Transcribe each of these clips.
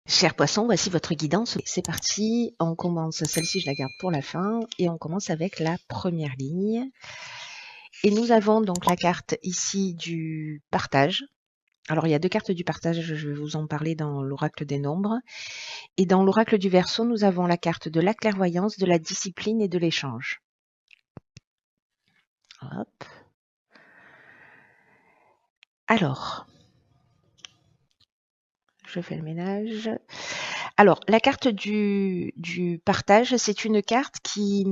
Chers poissons, voici votre guidance. C'est parti, on commence, celle-ci je la garde pour la fin, et on commence avec la première ligne. Et nous avons donc la carte ici du partage. Alors il y a deux cartes du partage, je vais vous en parler dans l'oracle des nombres. Et dans l'oracle du Verseau, nous avons la carte de la clairvoyance, de la discipline et de l'échange. Hop. Alors, je fais le ménage. Alors, la carte du partage, c'est une carte qui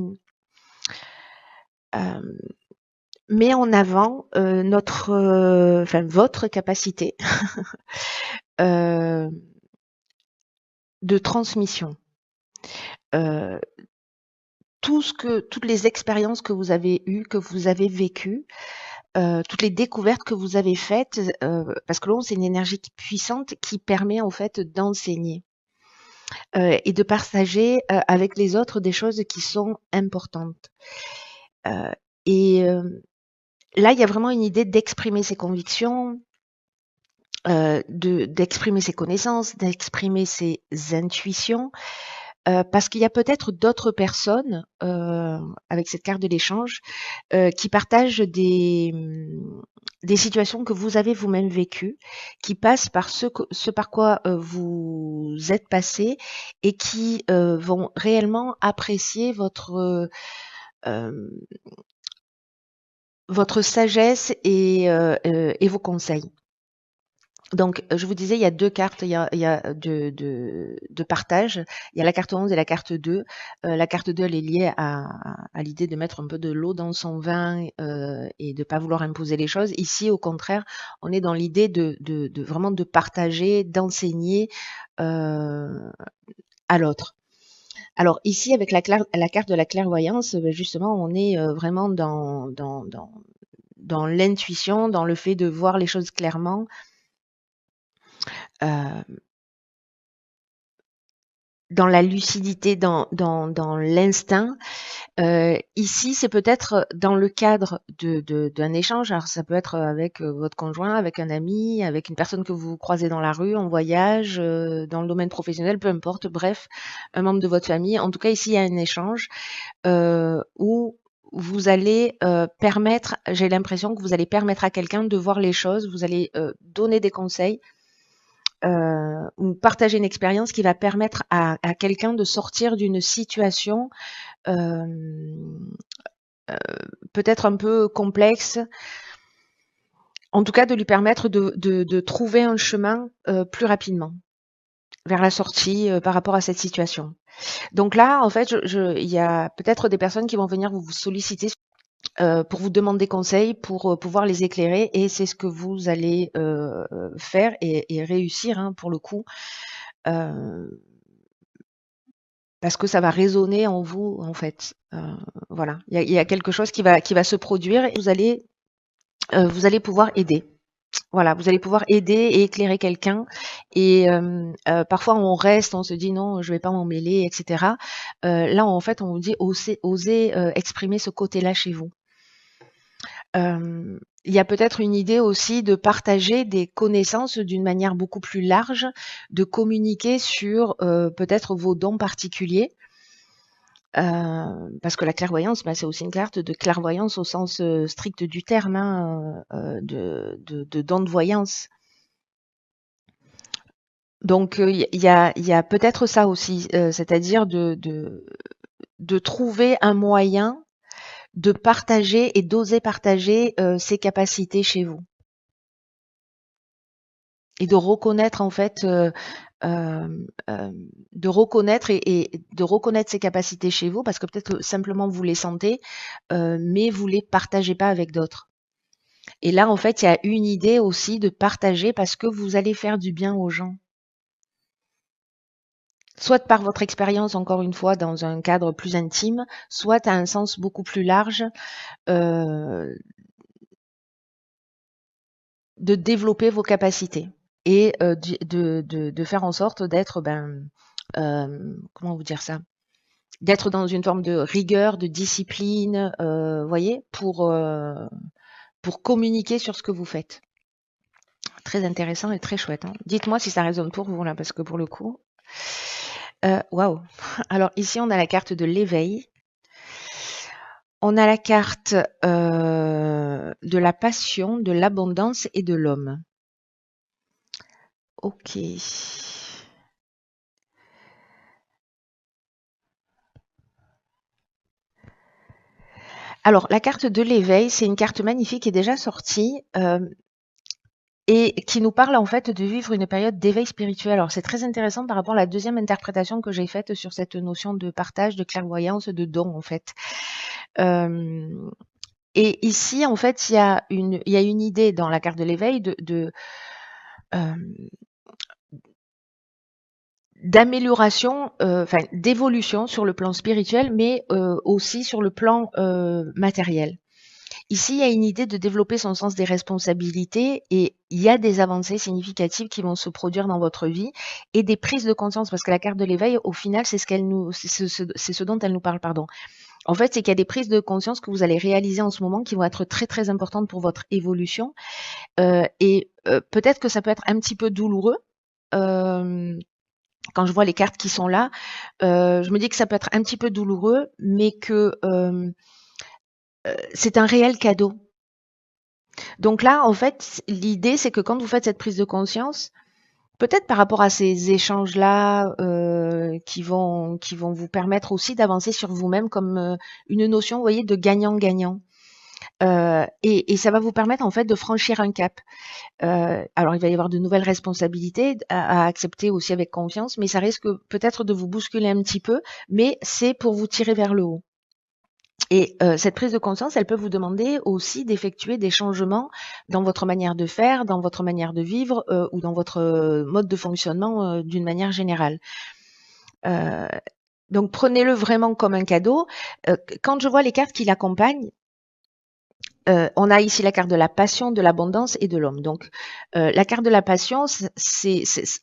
met en avant votre capacité de transmission. Toutes les expériences que vous avez eues, que vous avez vécues, toutes les découvertes que vous avez faites, parce que l'eau, c'est une énergie puissante qui permet en fait d'enseigner et de partager avec les autres des choses qui sont importantes. Et là, il y a vraiment une idée d'exprimer ses convictions, d'exprimer ses connaissances, d'exprimer ses intuitions, parce qu'il y a peut-être d'autres personnes, avec cette carte de l'échange, qui partagent des situations que vous avez vous-même vécues, qui passent par ce par quoi vous êtes passé et qui vont réellement apprécier votre sagesse et vos conseils. Donc, je vous disais, il y a deux cartes, il y a de partage. Il y a la carte 11 et la carte 2. La carte 2, elle est liée à l'idée de mettre un peu de l'eau dans son vin et de pas vouloir imposer les choses. Ici, au contraire, on est dans l'idée de vraiment de partager, d'enseigner à l'autre. Alors ici, avec la carte de la clairvoyance, justement, on est vraiment dans l'intuition, dans le fait de voir les choses clairement, dans la lucidité, dans l'instinct. Ici, c'est peut-être dans le cadre d'un échange. Alors, ça peut être avec votre conjoint, avec un ami, avec une personne que vous croisez dans la rue, en voyage, dans le domaine professionnel, peu importe. Bref, un membre de votre famille. En tout cas, ici, il y a un échange où vous allez permettre, j'ai l'impression que vous allez permettre à quelqu'un de voir les choses, vous allez donner des conseils ou partager une expérience qui va permettre à quelqu'un de sortir d'une situation peut-être un peu complexe, en tout cas de lui permettre de trouver un chemin plus rapidement vers la sortie par rapport à cette situation. Donc là, en fait, il y a peut-être des personnes qui vont venir vous solliciter pour vous demander conseil, pour pouvoir les éclairer, et c'est ce que vous allez faire et réussir hein, pour le coup, parce que ça va résonner en vous en fait. Voilà, il y a quelque chose qui va se produire et vous allez pouvoir aider. Voilà, vous allez pouvoir aider et éclairer quelqu'un. Et parfois on reste, on se dit non, je vais pas m'en mêler, etc. Là, en fait, on vous dit osez exprimer ce côté-là chez vous. Il y a peut-être une idée aussi de partager des connaissances d'une manière beaucoup plus large, de communiquer sur peut-être vos dons particuliers. Parce que la clairvoyance, c'est aussi une carte de clairvoyance au sens strict du terme, hein, de don de voyance. Donc il y a peut-être ça aussi, c'est-à-dire de trouver un moyen de partager et d'oser partager ses capacités chez vous. Et de reconnaître en fait, de reconnaître et de reconnaître ses capacités chez vous, parce que peut-être simplement vous les sentez, mais vous les partagez pas avec d'autres. Et là, en fait, il y a une idée aussi de partager parce que vous allez faire du bien aux gens. Soit par votre expérience, encore une fois, dans un cadre plus intime, soit à un sens beaucoup plus large, de développer vos capacités et de faire en sorte d'être, comment vous dire ça? D'être dans une forme de rigueur, de discipline, voyez, pour communiquer sur ce que vous faites. Très intéressant et très chouette. Hein. Dites-moi si ça résonne pour vous là, parce que pour le coup, Waouh! Alors ici, on a la carte de l'éveil. On a la carte, de la passion, de l'abondance et de l'homme. OK. Alors la carte de l'éveil, c'est une carte magnifique qui est déjà sortie, et qui nous parle en fait de vivre une période d'éveil spirituel. Alors c'est très intéressant par rapport à la deuxième interprétation que j'ai faite sur cette notion de partage, de clairvoyance, de don en fait. Et ici en fait il y a une idée dans la carte de l'éveil d'amélioration, enfin d'évolution sur le plan spirituel, mais aussi sur le plan matériel. Ici, il y a une idée de développer son sens des responsabilités et il y a des avancées significatives qui vont se produire dans votre vie et des prises de conscience parce que la carte de l'éveil, au final, c'est ce dont elle nous parle, pardon. En fait, c'est qu'il y a des prises de conscience que vous allez réaliser en ce moment qui vont être très très importantes pour votre évolution et peut-être que ça peut être un petit peu douloureux. Quand je vois les cartes qui sont là, je me dis que ça peut être un petit peu douloureux, mais que c'est un réel cadeau. Donc là, en fait, l'idée, c'est que quand vous faites cette prise de conscience, peut-être par rapport à ces échanges-là, qui vont vous permettre aussi d'avancer sur vous-même comme une notion, vous voyez, de gagnant-gagnant. Et ça va vous permettre en fait de franchir un cap. Alors il va y avoir de nouvelles responsabilités à accepter aussi avec confiance, mais ça risque peut-être de vous bousculer un petit peu, mais c'est pour vous tirer vers le haut. Et cette prise de conscience, elle peut vous demander aussi d'effectuer des changements dans votre manière de faire, dans votre manière de vivre, ou dans votre, mode de fonctionnement, d'une manière générale. Heu, donc prenez-le vraiment comme un cadeau. Quand je vois les cartes qui l'accompagnent, on a ici la carte de la passion, de l'abondance et de l'homme. Donc, la carte de la passion,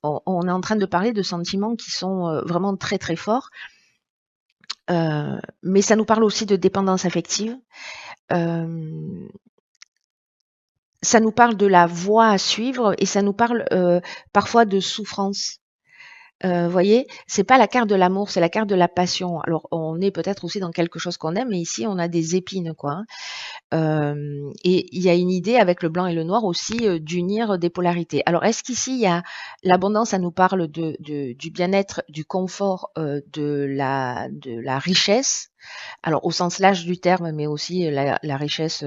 on est en train de parler de sentiments qui sont, vraiment très, très forts, mais ça nous parle aussi de dépendance affective. Hem Ça nous parle de la voie à suivre et ça nous parle, parfois de souffrance. Voyez? C'est pas la carte de l'amour, c'est la carte de la passion. Alors on est peut-être aussi dans quelque chose qu'on aime, mais ici on a des épines, quoi, hein. Et il y a une idée avec le blanc et le noir aussi, d'unir des polarités. Alors est-ce qu'ici il y a l'abondance, ça nous parle du bien-être, du confort, de la richesse, alors au sens large du terme, mais aussi la richesse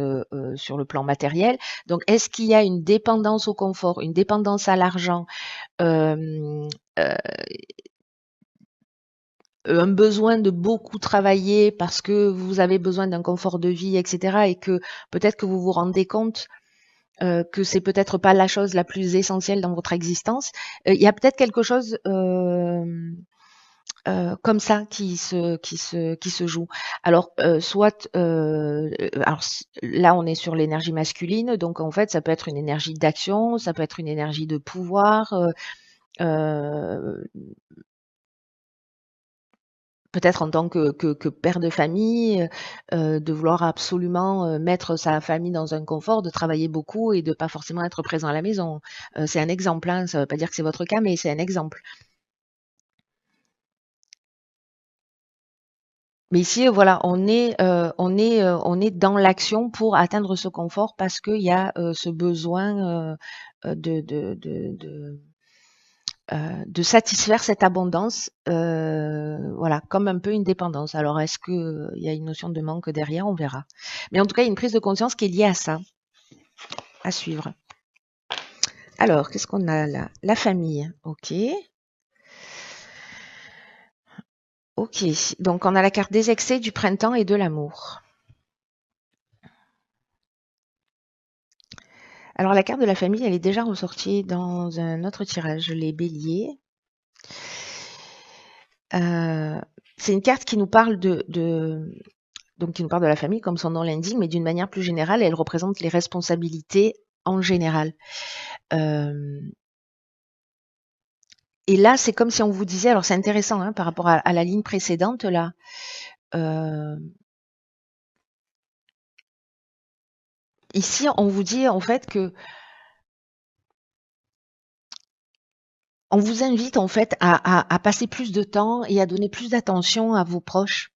sur le plan matériel. Donc, est-ce qu'il y a une dépendance au confort, une dépendance à l'argent, euh, euh, un besoin de beaucoup travailler parce que vous avez besoin d'un confort de vie, etc. Et que peut-être que vous vous rendez compte que c'est peut-être pas la chose la plus essentielle dans votre existence. Il y a peut-être quelque chose comme ça qui se joue. Alors soit alors là on est sur l'énergie masculine, donc en fait ça peut être une énergie d'action, ça peut être une énergie de pouvoir, euh, peut-être en tant que père de famille, de vouloir absolument mettre sa famille dans un confort, de travailler beaucoup et de pas forcément être présent à la maison. C'est un exemple, hein, ça ne veut pas dire que c'est votre cas, mais c'est un exemple. Mais ici, voilà, on est dans l'action pour atteindre ce confort parce qu'il y a ce besoin de satisfaire cette abondance, voilà, comme un peu une dépendance. Alors, est-ce qu'il y a une notion de manque derrière? On verra. Mais en tout cas, il y a une prise de conscience qui est liée à ça, à suivre. Alors, qu'est-ce qu'on a là? La famille, ok. Ok, donc on a la carte des excès, du printemps et de l'amour. Alors la carte de la famille, elle est déjà ressortie dans un autre tirage, les béliers. C'est une carte qui nous parle donc qui nous parle de la famille, comme son nom l'indique, mais d'une manière plus générale, elle représente les responsabilités en général. Euh, et là, c'est comme si on vous disait, alors c'est intéressant hein, par rapport à la ligne précédente là. euh, Ici, on vous dit en fait que On vous invite en fait à passer plus de temps et à donner plus d'attention à vos proches,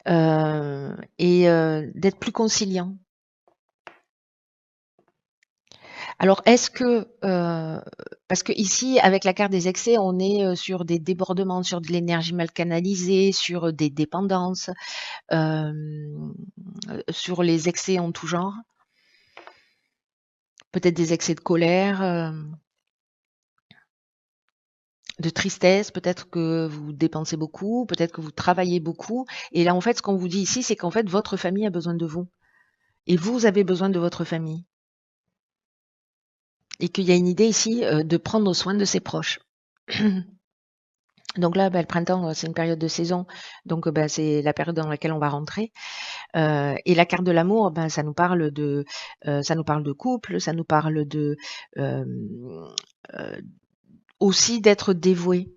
d'être plus conciliant. Alors est-ce que, parce que ici avec la carte des excès, on est, sur des débordements, sur de l'énergie mal canalisée, sur des dépendances, sur les excès en tout genre. Peut-être des excès de colère, de tristesse, peut-être que vous dépensez beaucoup, peut-être que vous travaillez beaucoup. Et là, en fait, ce qu'on vous dit ici, c'est qu'en fait, votre famille a besoin de vous. Et vous avez besoin de votre famille. Et qu'il y a une idée ici de prendre soin de ses proches. Donc là, le printemps, c'est une période de saison. Donc, c'est la période dans laquelle on va rentrer. Et la carte de l'amour, ça nous parle de couple, ça nous parle de euh, euh, aussi d'être dévoué.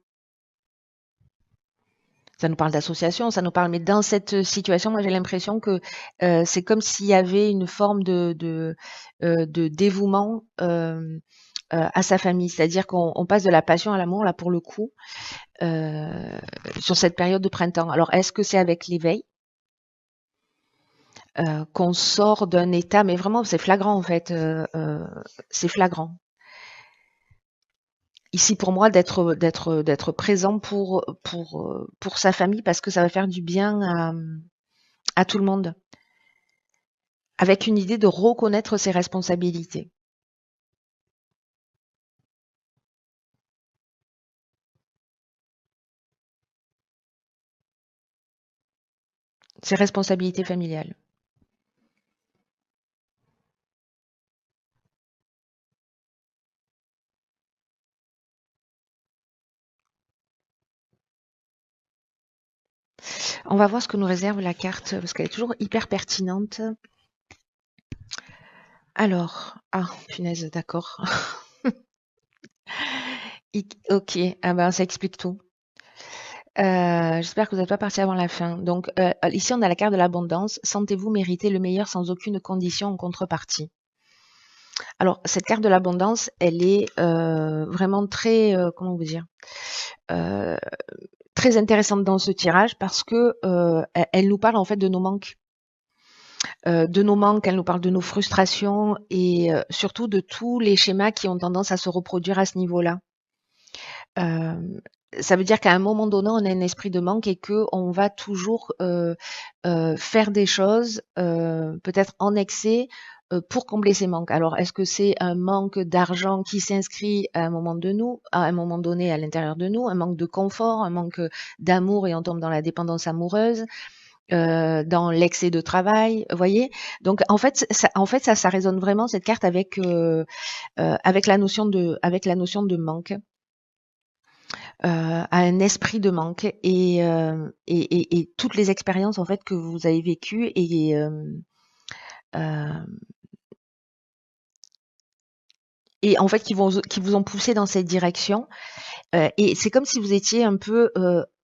Ça nous parle d'association, ça nous parle, mais dans cette situation, moi j'ai l'impression que c'est comme s'il y avait une forme de dévouement à sa famille, c'est-à-dire qu'on passe de la passion à l'amour là pour le coup sur cette période de printemps. Alors est-ce que c'est avec l'éveil qu'on sort d'un état, mais vraiment c'est flagrant en fait, c'est flagrant. Ici pour moi d'être présent pour sa famille parce que ça va faire du bien à tout le monde. Avec une idée de reconnaître ses responsabilités. Ses responsabilités familiales. On va voir ce que nous réserve la carte, parce qu'elle est toujours hyper pertinente. Alors, ah, punaise, d'accord. Ok, ah ben, ça explique tout. J'espère que vous n'êtes pas parti avant la fin. Donc, ici, on a la carte de l'abondance. Sentez-vous mériter le meilleur sans aucune condition en contrepartie. Alors, cette carte de l'abondance, elle est vraiment très, comment vous dire, euh, très intéressante dans ce tirage parce que elle nous parle en fait de nos manques. Elle nous parle de nos frustrations et surtout de tous les schémas qui ont tendance à se reproduire à ce niveau-là. Ça veut dire qu'à un moment donné, on a un esprit de manque et que on va toujours faire des choses, peut-être en excès, pour combler ces manques. Alors, est-ce que c'est un manque d'argent qui s'inscrit à un moment donné à l'intérieur de nous, un manque de confort, un manque d'amour et on tombe dans la dépendance amoureuse, dans l'excès de travail, vous voyez? Donc ça résonne vraiment cette carte avec la notion de manque, à un esprit de manque et toutes les expériences en fait que vous avez vécues euh, et en fait qui vous ont poussé dans cette direction. Et c'est comme si vous étiez un peu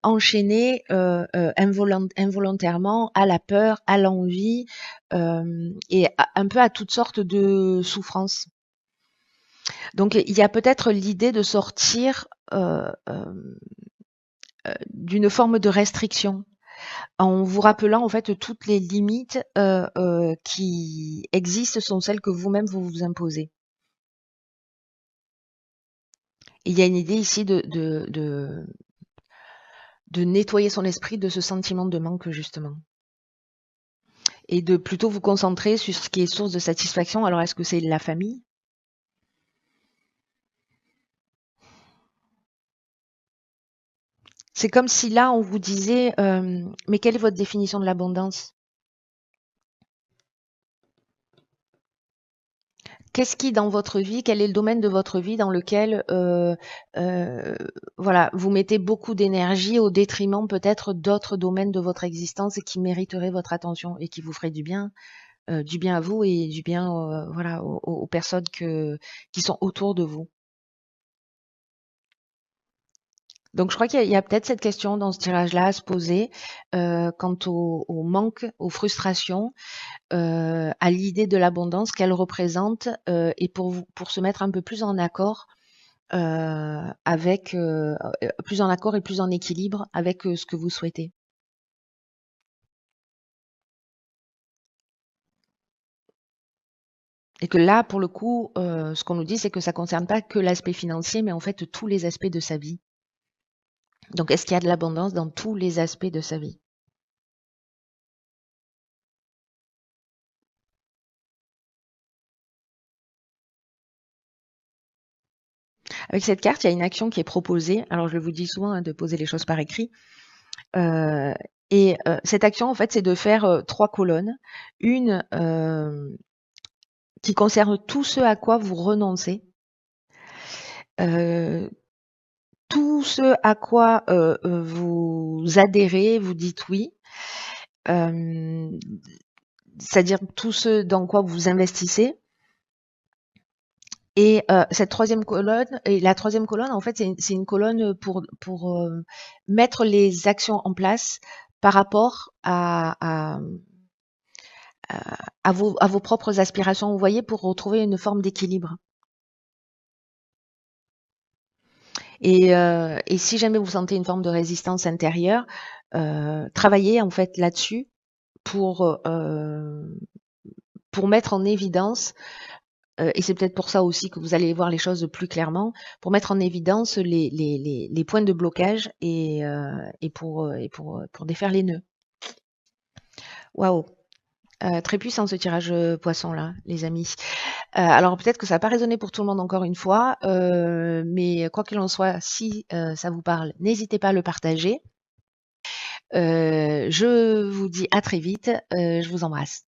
enchaîné involontairement à la peur, à l'envie un peu à toutes sortes de souffrances. Donc il y a peut-être l'idée de sortir d'une forme de restriction en vous rappelant en fait toutes les limites qui existent sont celles que vous-même vous imposez. Et il y a une idée ici de nettoyer son esprit de ce sentiment de manque justement. Et de plutôt vous concentrer sur ce qui est source de satisfaction. Alors est-ce que c'est la famille? C'est comme si là on vous disait mais quelle est votre définition de l'abondance? Qu'est-ce qui dans votre vie, quel est le domaine de votre vie dans lequel euh, voilà, vous mettez beaucoup d'énergie au détriment peut-être d'autres domaines de votre existence et qui mériteraient votre attention et qui vous feraient du bien à vous et du bien voilà, aux personnes qui sont autour de vous. Donc je crois qu'il y a peut-être cette question dans ce tirage-là à se poser quant au manque, aux frustrations, à l'idée de l'abondance qu'elle représente et pour se mettre un peu plus en accord avec plus en accord et plus en équilibre avec ce que vous souhaitez. Et que là, pour le coup, ce qu'on nous dit, c'est que ça concerne pas que l'aspect financier, mais en fait tous les aspects de sa vie. Donc, est-ce qu'il y a de l'abondance dans tous les aspects de sa vie? Avec cette carte, il y a une action qui est proposée. Alors, je vous dis souvent hein, de poser les choses par écrit. Euh, cette action, en fait, c'est de faire 3 colonnes. Une qui concerne tout ce à quoi vous renoncez. Euh, tout ce à quoi vous adhérez, vous dites oui. C'est-à-dire tout ce dans quoi vous investissez. Et cette troisième colonne, et la troisième colonne, en fait, c'est une colonne pour mettre les actions en place par rapport à vos propres aspirations, vous voyez, pour retrouver une forme d'équilibre. Et si jamais vous sentez une forme de résistance intérieure, travaillez en fait là-dessus pour mettre en évidence, et c'est peut-être pour ça aussi que vous allez voir les choses plus clairement, pour mettre en évidence les points de blocage et pour défaire les nœuds. Waouh! Très puissant ce tirage poisson là, les amis. Alors peut-être que ça n'a pas résonné pour tout le monde encore une fois, mais quoi qu'il en soit, si ça vous parle, n'hésitez pas à le partager. Je vous dis à très vite, je vous embrasse.